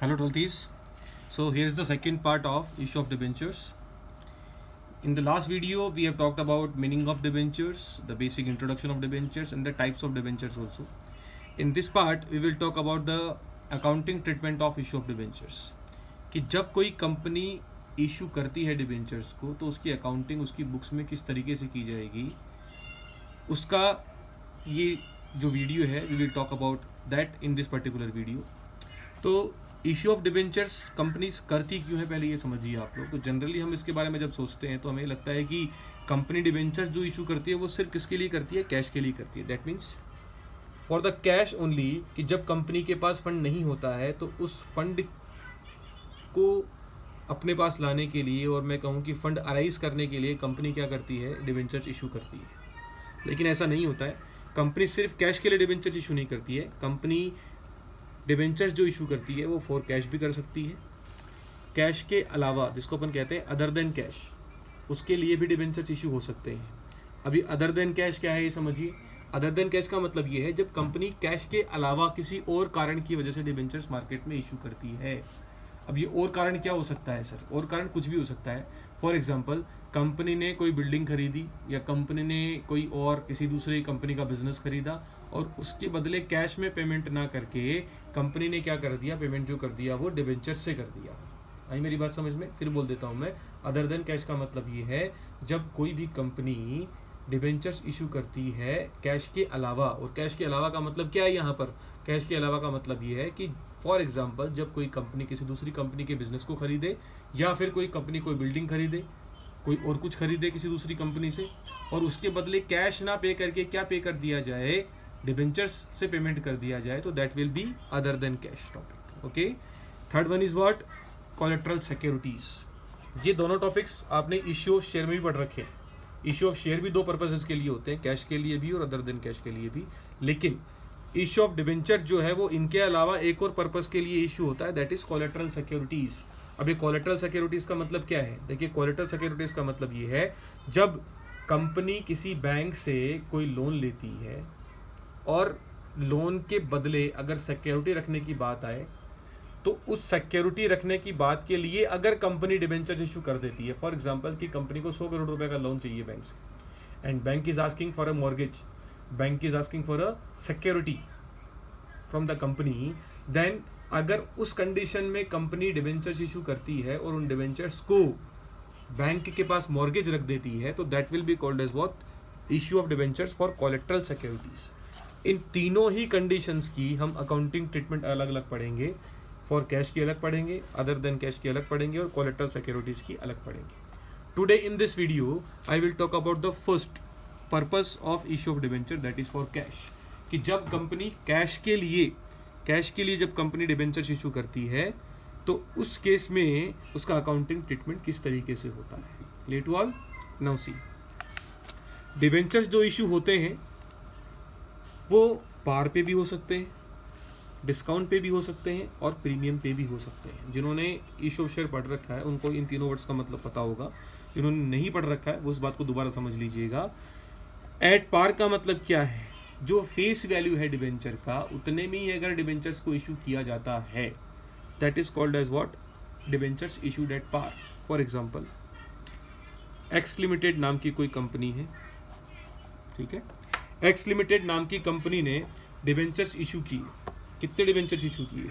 Hello Traltis. So here's the second part of issue of debentures. In the last video we have talked about meaning of debentures, the basic introduction of debentures and the types of debentures also. In this part we will talk about the accounting treatment of issue of debentures. कि जब कोई company issue करती है debentures को तो उसकी accounting उसकी books में किस तरीके से की जाएगी, उसका ये जो वीडियो है we will talk about that in this particular video. तो इशू ऑफ डिबेंचर्स कंपनीज करती क्यों है पहले ये समझिए आप लोग. तो जनरली हम इसके बारे में जब सोचते हैं तो हमें लगता है कि कंपनी डिबेंचर्स जो इशू करती है वो सिर्फ किसके लिए करती है, कैश के लिए करती है. That means for the cash only, कि जब कंपनी के पास फंड नहीं होता है तो उस फंड को अपने पास लाने के लिए, और मैं कहूँ कि फंड अराइज करने के लिए कंपनी क्या करती है, डिबेंचर्स इशू करती है. लेकिन ऐसा नहीं होता है. कंपनी सिर्फ कैश के लिए डिबेंचर्स इशू नहीं करती है. कंपनी डिबेंचर्स जो इशू करती है वो फॉर कैश भी कर सकती है. कैश के अलावा जिसको अपन कहते हैं अदर देन कैश, उसके लिए भी डिबेंचर्स इशू हो सकते हैं. अभी अदर देन कैश क्या है ये समझिए. अदर देन कैश का मतलब ये है जब कंपनी कैश के अलावा किसी और कारण की वजह से डिबेंचर्स मार्केट में इशू करती है. अब ये और कारण क्या हो सकता है सर? और कारण कुछ भी हो सकता है. फॉर एग्जांपल कंपनी ने कोई बिल्डिंग खरीदी या कंपनी ने कोई और किसी दूसरे कंपनी का बिजनेस खरीदा और उसके बदले कैश में पेमेंट ना करके कंपनी ने क्या कर दिया, पेमेंट जो कर दिया वो डिबेंचर से कर दिया. आई मेरी बात समझ में? फिर बोल देता हूँ मैं. अदर देन कैश का मतलब ये है जब कोई भी कंपनी डिबेंचर्स इशू करती है कैश के अलावा. और कैश के अलावा का मतलब क्या है यहाँ पर? कैश के अलावा का मतलब ये है कि फॉर एग्जांपल जब कोई कंपनी किसी दूसरी कंपनी के बिजनेस को खरीदे, या फिर कोई कंपनी कोई बिल्डिंग खरीदे, कोई और कुछ खरीदे किसी दूसरी कंपनी से, और उसके बदले कैश ना पे करके क्या पे कर दिया जाए, डिबेंचर्स से पेमेंट कर दिया जाए, तो that will B other than cash topic. Okay. Third one is what? Collateral securities. ये दोनों टॉपिक्स आपने इश्यू ऑफ शेयर में भी पढ़ रखे हैं. इश्यू ऑफ शेयर भी दो पर्पसेस के लिए होते हैं, कैश के लिए भी और अदर देन कैश के लिए भी. लेकिन इश्यू ऑफ डिबेंचर जो है वो इनके अलावा एक और पर्पस के लिए इशू होता है, दैट इज कोलेटरल सिक्योरिटीज. अब ये कोलेटरल सिक्योरिटीज का मतलब क्या है? देखिए, कोलेटरल सिक्योरिटीज का मतलब ये है जब कंपनी किसी बैंक से कोई लोन लेती है और लोन के बदले अगर सिक्योरिटी रखने की बात आए तो उस सिक्योरिटी रखने की बात के लिए अगर कंपनी डिबेंचर्स इशू कर देती है. फॉर एग्जांपल कि कंपनी को 100 करोड़ रुपए का लोन चाहिए बैंक से, and bank is asking for a mortgage, bank is asking for a security from the company. Then अगर उस कंडीशन में कंपनी डिबेंचर्स इशू करती है और उन डिबेंचर्स को बैंक के पास मॉर्गेज रख देती है, तो that will be called as what? Issue of debentures for collateral securities. इन तीनों ही कंडीशंस की हम अकाउंटिंग ट्रीटमेंट अलग अलग पढ़ेंगे. फॉर कैश की अलग पढ़ेंगे, अदर देन कैश की अलग पढ़ेंगे, और कोलेटरल सिक्योरिटीज की अलग पढ़ेंगे. Today in this video I will talk about the first purpose of issue of debenture, that is for cash. कि जब कंपनी कैश के लिए जब कंपनी डिबेंचर्स इशू करती है तो उस केस में उसका अकाउंटिंग ट्रीटमेंट किस तरीके से होता है. Clear to all? Now see, debentures जो इशू होते हैं वो पार पे भी हो सकते हैं, डिस्काउंट पे भी हो सकते हैं, और प्रीमियम पे भी हो सकते हैं. जिन्होंने इशू ऑफ शेयर पढ़ रखा है उनको इन तीनों वर्ड्स का मतलब पता होगा. जिन्होंने नहीं पढ़ रखा है वो उस बात को दोबारा समझ लीजिएगा. एट पार का मतलब क्या है? जो फेस वैल्यू है डिबेंचर का उतने में ही अगर डिबेंचर्स को इशू किया जाता है, that is called as what? Debentures issued at par. For example X limited नाम की कोई कंपनी है, ठीक है. एक्स लिमिटेड नाम की कंपनी ने डिबेंचर्स इशू किए. कितने डिबेंचर्स इशू किए?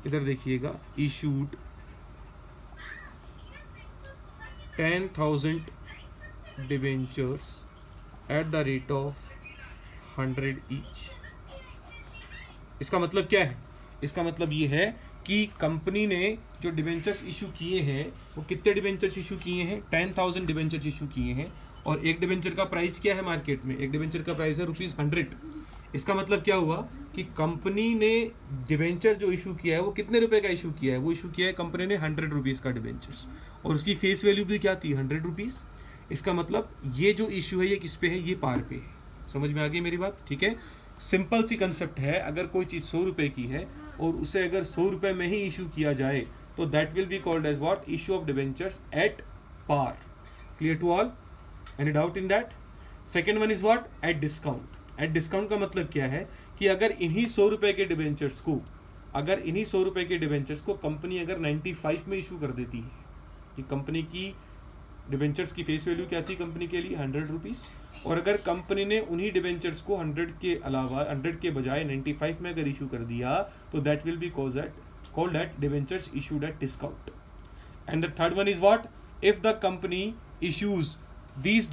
इधर देखिएगा. Issued 10,000 debentures at the rate of 100 each. इसका मतलब क्या है? इसका मतलब ये है कि कंपनी ने जो डिबेंचर्स इशू किए हैं वो कितने डिबेंचर्स इशू किए हैं? 10,000 डिबेंचर्स इशू किए हैं. और एक डिबेंचर का प्राइस क्या है मार्केट में? एक डिबेंचर का प्राइस है ₹100. इसका मतलब क्या हुआ कि कंपनी ने डिबेंचर जो इशू किया है वो कितने रुपए का इशू किया है? वो इशू किया है कंपनी ने 100 रुपीज़ का डिबेंचर्स, और उसकी फेस वैल्यू भी क्या थी? 100 रुपीज़. इसका मतलब ये जो इशू है ये किस पे है? ये पार पे है. समझ में आ गई मेरी बात? ठीक है. सिंपल सी कंसेप्ट है. अगर कोई चीज़ 100 रुपए की है और उसे अगर 100 रुपए में ही इशू किया जाए तो that will be called as what? Issue of debentures at par. Clear to all? Any doubt in that? Second one is what? At discount. At discount का मतलब क्या है कि अगर इन्हीं 100 रुपए के डिबेंचर्स को अगर इन्हीं 100 रुपए के डिबेंचर्स को कंपनी अगर 95 में इशू कर देती है, कि कंपनी की डिबेंचर्स की फेस वैल्यू क्या थी कंपनी के लिए 100 रुपीज़, और अगर कंपनी ने उन्हीं डिबेंचर्स को 100 के अलावा 100 के बजाय 95 में अगर इशू कर दिया, तो that will be called eight debentures issued at discount. And the third one is what, if the company issues these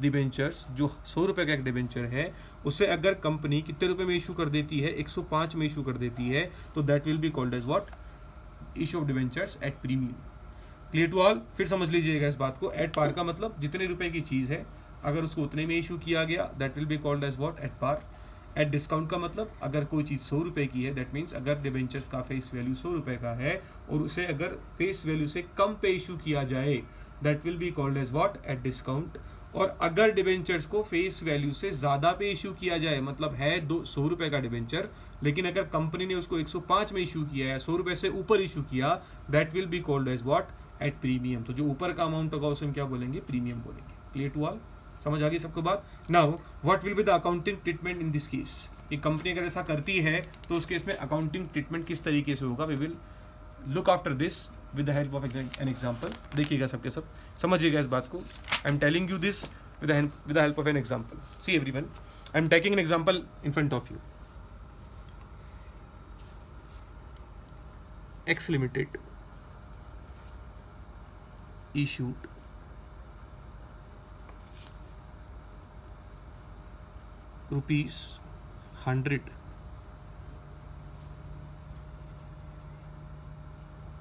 debentures जो 100 रुपए का एक डिबेंचर है, उसे अगर कंपनी कितने रुपए में इशू कर देती है, 105 में इशू कर देती है, तो that will be called as what, issue of debentures at premium. Clear to all? फिर समझ लीजिएगा इस बात को. एट पार का मतलब जितने रुपए की चीज़ है अगर उसको उतने में इशू किया गया, that will be called as what, at par. At discount का मतलब अगर कोई चीज़ 100 रुपए की है, दैट मीन्स अगर डिबेंचर्स का फेस वैल्यू 100 रुपए का है और उसे अगर फेस वैल्यू से कम पे इशू किया जाए, that will be called as what, at discount. और अगर डिबेंचर्स को फेस वैल्यू से ज़्यादा पे इशू किया जाए, मतलब है 100 रुपए का डिबेंचर, लेकिन अगर कंपनी ने उसको 105 में इशू किया है, 100 रुपए से ऊपर इशू किया, that will be called as what, at premium. तो जो ऊपर का अमाउंट होगा उसे हम क्या बोलेंगे, प्रीमियम बोलेंगे. Clear to all? समझ आ गई सबको बात? Now what will be the accounting treatment in this case. ये कंपनी अगर ऐसा करती है तो उस केस में अकाउंटिंग ट्रीटमेंट किस तरीके से होगा, we will look after this with the help of an example. देखिएगा सबके सब, समझिएगा इस बात को. I am telling you this with the help of an example. See everyone, I am taking an example in front of you. X Limited issued rupees 100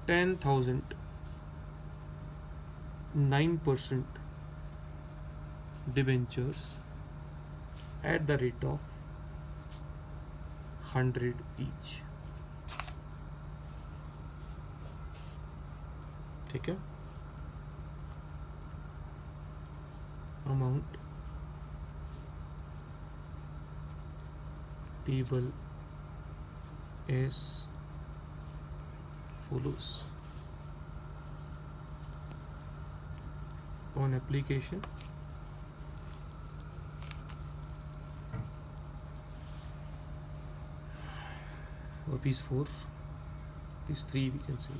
10,000 9% debentures at the rate of 100 each. ठीक है. Amount payable as follows. On application, rupees 4, rupees 3 we can say.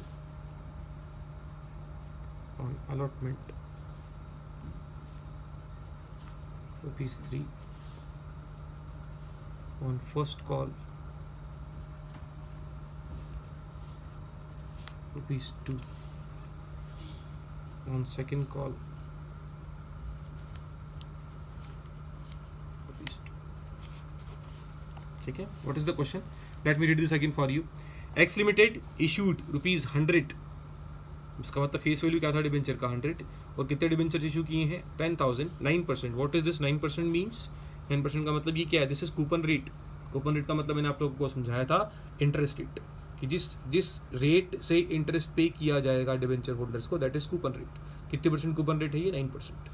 On allotment, rupees 3. On first call, rupees 2. On second call, rupees 2. ठीक है. What is the question? Let me read this again for you. X Limited issued rupees 100. उसका मतलब face value क्या था debenture का, 100, और कितने debenture issue किए हैं, 10,000. 9%. What is this 9% means? 9% का मतलब ये क्या है, this is coupon rate. Coupon rate का मतलब मैंने आप लोगों को समझाया था, इंटरेस्ट रेट, कि जिस रेट से इंटरेस्ट पे किया जाएगा डिबेंचर होल्डर्स को, दैट इज कूपन रेट. कितने परसेंट कूपन रेट है ये, 9%.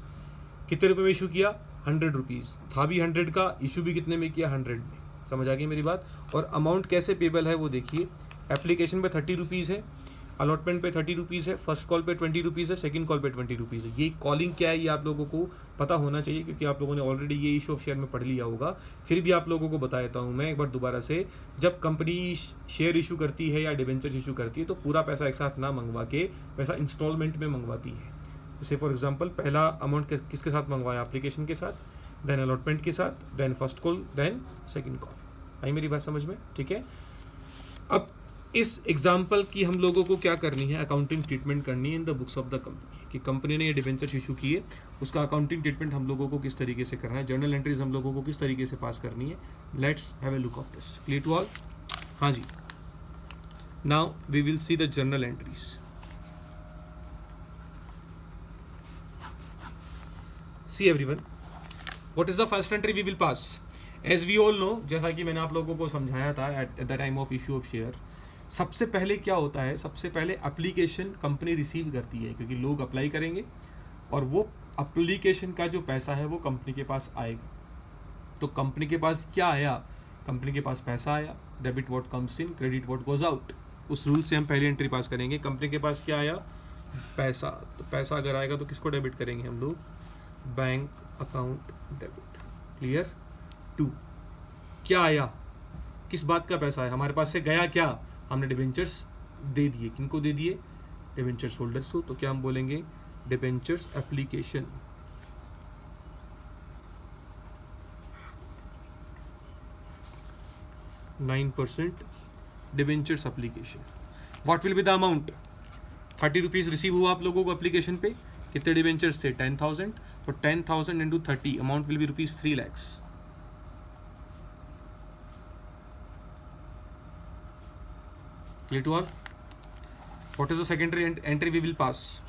कितने रुपए में इशू किया, 100 रुपीज़ था भी 100 का, इशू भी कितने में किया, 100 में. समझ आ गई मेरी बात? और अमाउंट कैसे पेबल है वो देखिए. एप्लीकेशन पे 30 रुपीज़ है, अलॉटमेंट पे 30 रुपीज़ है, फर्स्ट कॉल पे 20 रुपीज़ है, सेकंड कॉल पे 20 रुपीज़ है. ये कॉलिंग क्या है ये आप लोगों को पता होना चाहिए, क्योंकि आप लोगों ने ऑलरेडी ये इशू ऑफ शेयर में पढ़ लिया होगा. फिर भी आप लोगों को बता देता हूँ मैं एक बार दोबारा से. जब कंपनी शेयर इशू करती है या डिबेंचर इशू करती है, तो पूरा पैसा एक साथ ना मंगवा के पैसा इंस्टॉलमेंट में मंगवाती है. जैसे फॉर एग्जाम्पल, पहला अमाउंट किसके साथ मंगवाया, एप्लीकेशन के साथ, देन अलॉटमेंट के साथ, then first call, then second call. आई मेरी बात समझ में? ठीक है. अब इस एग्जाम्पल की हम लोगों को क्या करनी है, अकाउंटिंग ट्रीटमेंट करनी है in the books of the company, कि कंपनी ने ये डिबेंचर्स इशू किए, उसका अकाउंटिंग ट्रीटमेंट हम लोगों को किस तरीके से करना है, जर्नल एंट्रीज हम लोगों को किस तरीके से पास करनी है. Let's have a look of this. Clear to all? हाँ जी. Now we will see the journal entries. See everyone, what is the first entry we will pass. As we all know, जैसा कि मैंने आप लोगों को समझाया था at the time of issue of share, सबसे पहले क्या होता है, सबसे पहले एप्लीकेशन कंपनी रिसीव करती है, क्योंकि लोग अप्लाई करेंगे और वो एप्लीकेशन का जो पैसा है वो कंपनी के पास आएगा. तो कंपनी के पास क्या आया, कंपनी के पास पैसा आया. Debit what comes in, credit what goes out. उस रूल से हम पहली एंट्री पास करेंगे. कंपनी के पास क्या आया, पैसा. तो पैसा अगर आएगा तो किसको डेबिट करेंगे हम लोग, बैंक अकाउंट डेबिट. क्लियर? 2, क्या आया, किस बात का पैसा है, हमारे पास से गया क्या, हमने डिबेंचर्स दे दिए, किनको दे दिए, डिबेंचर्स होल्डर्स को, तो क्या हम बोलेंगे, debentures application. %9 debentures application. What will be the amount, 30 rupees receive हुआ आप लोगों को एप्लीकेशन पे, कितने डिबेंचर्स थे, 10,000, तो 10,000 into 30, amount will be ₹3 lakhs। Clear to all. What is the secondary entry we will pass.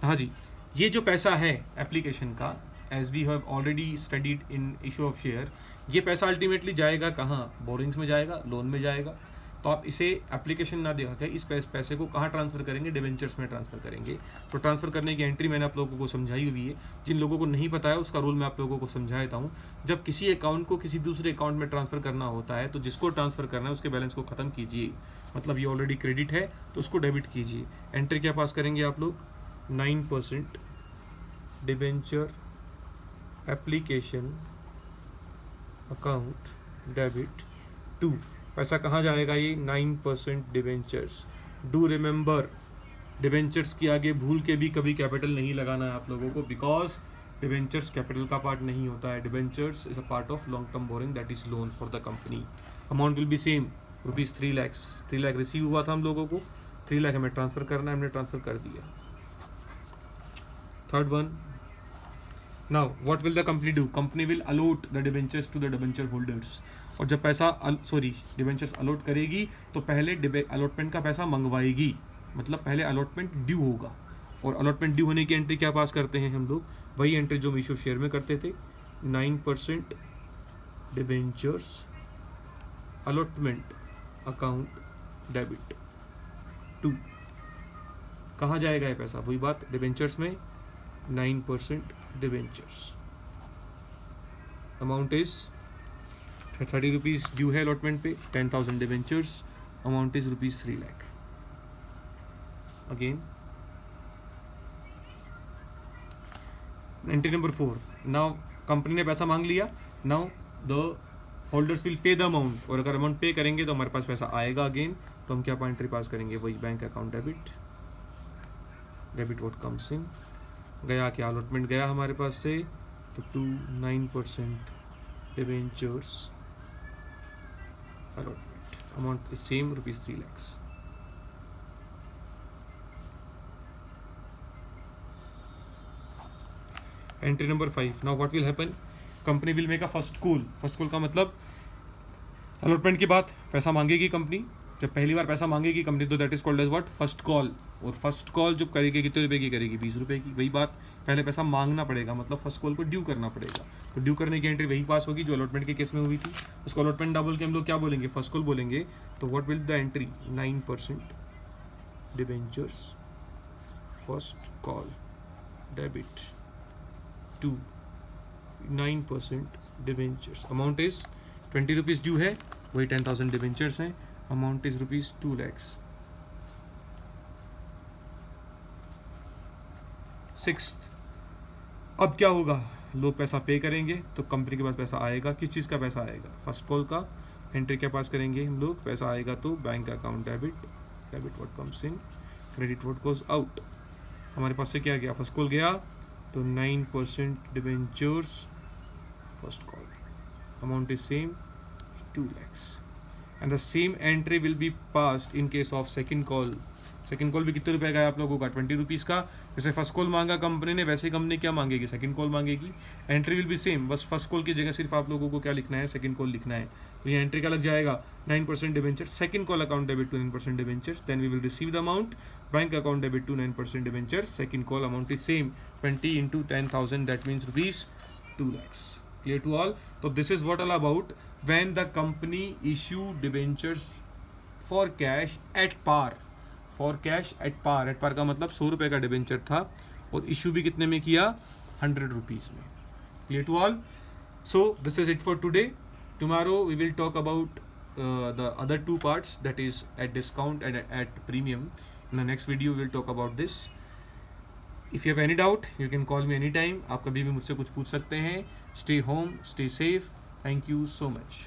हाँ जी, ये जो पैसा है एप्लीकेशन का, as we have already studied in issue of share, ये पैसा अल्टीमेटली जाएगा कहाँ, बोरिंग्स में जाएगा, लोन में जाएगा। तो आप इसे एप्लीकेशन ना दिखा के इस पैसे को कहाँ ट्रांसफर करेंगे, डिबेंचर्स में ट्रांसफर करेंगे। तो ट्रांसफर करने की एंट्री मैंने आप लोगों को समझाई हुई है, जिन लोगों को नहीं पता है उसका रूल मैं आप लोगों को समझा देता हूँ। जब किसी अकाउंट को किसी दूसरे अकाउंट में ट्रांसफर करना होता है, तो जिसको ट्रांसफर करना है उसके बैलेंस को खत्म कीजिए, मतलब ये ऑलरेडी क्रेडिट है तो उसको डेबिट कीजिए। एंट्री क्या पास करेंगे आप लोग, 9% debenture application account debit to, पैसा कहाँ जाएगा, ये 9% डिबेंचर्स। डू रिमेंबर, डिबेंचर्स की आगे भूल के भी कभी कैपिटल नहीं लगाना है आप लोगों को, बिकॉज डिबेंचर्स कैपिटल का पार्ट नहीं होता है। Debentures is a part of long term borrowing, that is loan for the company. Amount will be same, ₹3 lakhs। 3 lakh receive हुआ था हम लोगों को, 3 लाख हमें ट्रांसफर करना है, हमने ट्रांसफर कर दिया। Third one, now what will the company do, company will allot the debentures to the debenture holders. और जब पैसा डिबेंचर्स अलॉट करेगी तो पहले अलॉटमेंट का पैसा मंगवाएगी, मतलब पहले अलॉटमेंट ड्यू होगा। और अलॉटमेंट ड्यू होने की एंट्री क्या पास करते हैं हम लोग, वही एंट्री जो इशू शेयर में करते थे, 9% debentures allotment account debit to. कहाँ जाएगा ये पैसा, वही बात, डिबेंचर्स में 9% debentures. Amount is 30 rupees due है अलॉटमेंट पे, 10,000 debentures, amount is ₹3 lakh। Again entry number 4, now company ने पैसा मांग लिया, now the holders will pay the amount, और अगर अमाउंट पे करेंगे तो हमारे पास पैसा आएगा अगेन, तो हम क्या एंट्री पास करेंगे, वही bank account debit, debit what comes in, गया क्या, अलॉटमेंट गया हमारे पास से, तो 9% debentures allotment, amount is same, ₹3 lakhs। Entry number 5, now what will happen, company will make a first call। first call का मतलब अलॉटमेंट के बाद पैसा मांगेगी कंपनी, जब पहली बार पैसा मांगेगी कंपनी तो that is called as what, first call. और फर्स्ट कॉल जब करेगी कितने रुपए की करेगी, ₹20 की। वही बात, पहले पैसा मांगना पड़ेगा, मतलब फर्स्ट कॉल को ड्यू करना पड़ेगा। तो ड्यू करने की एंट्री वही पास होगी जो अलॉटमेंट के केस में हुई थी, उसको अलॉटमेंट ना बोल के हम लोग क्या बोलेंगे, फर्स्ट कॉल बोलेंगे। तो what will the entry, 9% debentures first call debit to 9% debentures. Amount is 20 rupees due है, वही 10,000 डिबेंचर्स हैं, अमाउंट इज ₹2 lakhs। 6th, अब क्या होगा, लोग पैसा पे करेंगे तो कंपनी के पास पैसा आएगा, किस चीज़ का पैसा आएगा, फर्स्ट कॉल का। एंट्री क्या पास करेंगे हम लोग, पैसा आएगा तो bank account debit, debit what comes in, credit what goes out. हमारे पास से क्या गया, फर्स्ट कॉल गया तो 9% debentures first call, amount is same, 2 lakhs। And the same entry will be passed in case of second call. Second call भी कितने रुपए का है आप लोगों का, 20 रुपीज़ का। जैसे फर्स्ट कॉल मांगा कंपनी ने, वैसे कंपनी क्या मांगेगी, सेकंड कॉल मांगेगी। एंट्री विल बी सेम, बस फर्स्ट कॉल की जगह सिर्फ आप लोगों को क्या लिखना है, सेकंड कॉल लिखना है। तो ये एंट्री का लग जाएगा 9% debenture, second call account debit to 9% debentures, then we will receive the amount, bank account debit to 9% debentures, second call amount is same, 20 into 10,000, that means ₹2 lakhs। Clear to all? So this is what all about when the company issue debentures for cash at par। for cash at par, at par का मतलब 100 रुपए का debenture था और issue भी कितने में किया, 100 रुपीज में। Clear to all? So this is it for today. Tomorrow we will talk about the other two parts, that is at discount and at premium. In the next video we will talk about this. If you have any doubt, you can call me anytime. आप कभी भी मुझसे कुछ पूछ सकते हैं. Stay home, stay safe. Thank you so much.